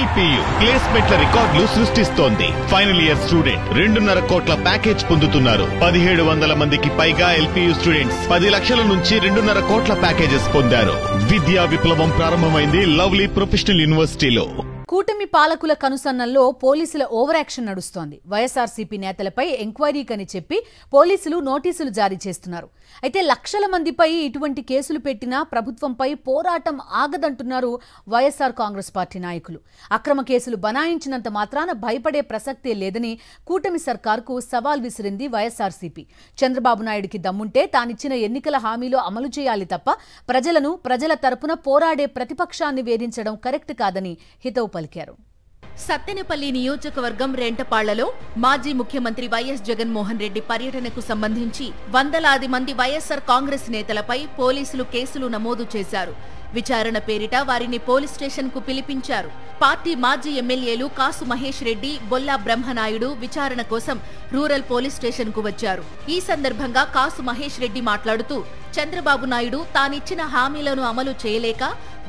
LPU ప్లేస్మెంట్ల రికార్డులు సృష్టిస్తోంది. Final year student 2.5 కోట్ల ప్యాకేజ్ పొందుతున్నారు. 1700 మందికి పైగా LPU స్టూడెంట్స్ 10 లక్షల నుంచి 2.5 కోట్ల ప్యాకేజెస్ పొందారు. విద్యా విప్లవం ప్రారంభమైంది లవ్లీ ప్రొఫెషనల్ యూనివర్సిటీలో. కూటమి పాలకుల కనుసన్నల్లో పోలీసుల ఓవర్ యాక్షన్ నడుస్తోంది. వైఎస్ఆర్సీపీ నేతలపై ఎంక్వైరీకని చెప్పి పోలీసులు నోటీసులు జారీ చేస్తున్నారు. అయితే లక్షల మందిపై ఇటువంటి కేసులు పెట్టినా ప్రభుత్వంపై పోరాటం ఆగదంటున్నారు వైఎస్ఆర్ కాంగ్రెస్ పార్టీ నాయకులు. అక్రమ కేసులు బనాయించినంత మాత్రాన భయపడే ప్రసక్తే లేదని కూటమి సర్కార్కు సవాల్ విసిరింది వైఎస్ఆర్సీపీ. చంద్రబాబు నాయుడికి దమ్ముంటే తానిచ్చిన ఎన్నికల హామీలో అమలు చేయాలి తప్ప ప్రజల తరపున పోరాడే ప్రతిపక్షాన్ని వేధించడం కరెక్ట్ కాదని హితవు పలికారు. సత్తెనపల్లి నియోజకవర్గం రెంటపాళ్లలో మాజీ ముఖ్యమంత్రి వైఎస్ జగన్మోహన్ రెడ్డి పర్యటనకు సంబంధించి వందలాది మంది వైఎస్ఆర్ కాంగ్రెస్ నేతలపై పోలీసులు కేసులు నమోదు చేశారు. విచారణ పేరిట వారిని పోలీస్ స్టేషన్ కు పిలిపించారు. పార్టీ మాజీ ఎమ్మెల్యేలు కాసు మహేష్ రెడ్డి, బొల్లా బ్రహ్మనాయుడు విచారణ కోసం రూరల్ పోలీస్ స్టేషన్ కు వచ్చారు. ఈ సందర్భంగా కాసు మహేష్ రెడ్డి మాట్లాడుతూ చంద్రబాబు నాయుడు తానిచ్చిన హామీలను అమలు చేయలేక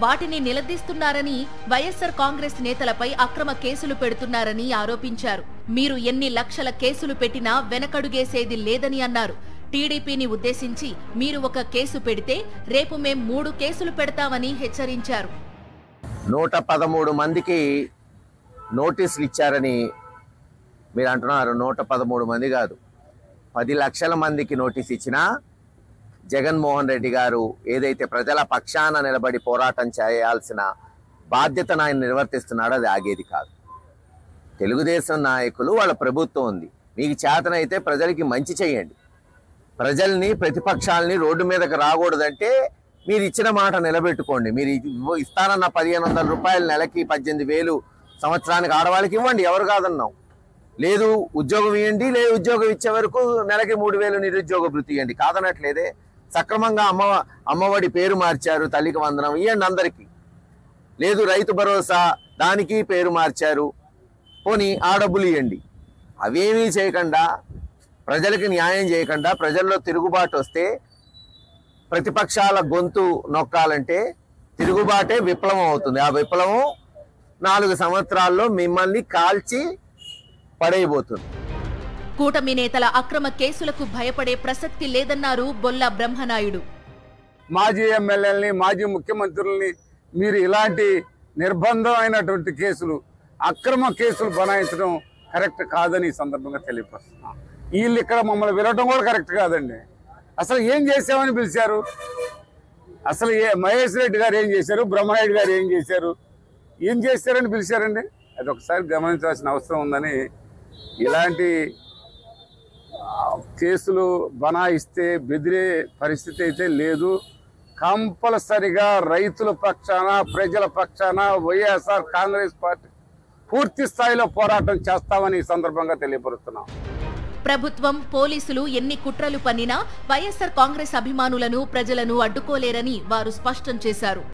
వాటిని నిలదీస్తున్నారని, వైఎస్ఆర్ కాంగ్రెస్ నేతలపై అక్రమ కేసులు పెడుతున్నారని ఆరోపించారు. మీరు ఎన్ని లక్షల కేసులు పెట్టినా వెనకడుగేసేది లేదని అన్నారు. టీడీపీని ఉద్దేశించి మీరు ఒక కేసు పెడితే రేపు మేం 3 కేసులు పెడతామని హెచ్చరించారు. 113 మందికి నోటీసులు ఇచ్చారని మీరు అంటున్నారు. 113 మంది కాదు, 10 లక్షల మందికి నోటీస్ ఇచ్చినా జగన్మోహన్ రెడ్డి గారు ఏదైతే ప్రజల పక్షాన నిలబడి పోరాటం చేయాల్సిన బాధ్యతను ఆయన నిర్వర్తిస్తున్నాడో అది ఆగేది కాదు. తెలుగుదేశం నాయకులు, వాళ్ళ ప్రభుత్వం ఉంది. మీకు చేతనైతే ప్రజలకి మంచి చేయండి. ప్రజల్ని, ప్రతిపక్షాలని రోడ్డు మీదకి రాకూడదంటే మీరు ఇచ్చిన మాట నిలబెట్టుకోండి. మీరు ఇస్తానన్న 1500 రూపాయలు నెలకి 18,000 సంవత్సరానికి ఆడవాళ్ళకి ఇవ్వండి, ఎవరు కాదన్నాం. లేదు ఉద్యోగం ఇవ్వండి, లేదు ఉద్యోగం ఇచ్చే వరకు నెలకి 3,000 నిరుద్యోగ భృతి ఇవ్వండి, కాదనట్లేదే. సక్రమంగా అమ్మఒడి పేరు మార్చారు, తల్లికి వందనం ఇవ్వండి అందరికీ. లేదు రైతు భరోసా దానికి పేరు మార్చారు, పోనీ ఆ డబ్బులు ఇవ్వండి. అవేమీ చేయకుండా, ప్రజలకి న్యాయం చేయకుండా, ప్రజల్లో తిరుగుబాటు వస్తే ప్రతిపక్షాల గొంతు నొక్కాలంటే తిరుగుబాటే విప్లవం అవుతుంది. ఆ విప్లవం 4 సంవత్సరాల్లో మిమ్మల్ని కాల్చి పడేయబోతుంది. కూటమి నేతల అక్రమ కేసులకు భయపడే ప్రసక్తి లేదన్నారు బొల్లా బ్రహ్మనాయుడు. మాజీ ఎమ్మెల్యేలని, మాజీ ముఖ్యమంత్రుల్ని మీరు ఇలాంటి నిర్బంధమైనటువంటి కేసులు, అక్రమ కేసులు బనాయించడం కరెక్ట్ కాదని ఈ సందర్భంగా తెలియపరుస్తున్నాం. వీళ్ళు ఇక్కడ మమ్మల్ని పిలవడం కూడా కరెక్ట్ కాదండి. అసలు ఏం చేసామని పిలిచారు? అసలు మహేష్ రెడ్డి గారు ఏం చేశారు, బ్రహ్మనాయుడు గారు ఏం చేశారు, ఏం చేశారని పిలిచారండి? అది ఒకసారి గమనించాల్సిన అవసరం ఉందని. ఇలాంటి కేసులు బనాయిస్తే బెదిరే పరిస్థితి అయితే లేదు. కంపల్సరిగా రైతుల పక్షాన, ప్రజల పక్షాన వైఎస్ఆర్ కాంగ్రెస్ పార్టీ పూర్తి స్థాయిలో పోరాటం చేస్తామని ఈ సందర్భంగా తెలియపరుస్తున్నాం. ప్రభుత్వం, పోలీసులు ఎన్ని కుట్రలు పన్నినా వైఎస్ఆర్ కాంగ్రెస్ అభిమానులను, ప్రజలను అడ్డుకోలేరని వారు స్పష్టం చేశారు.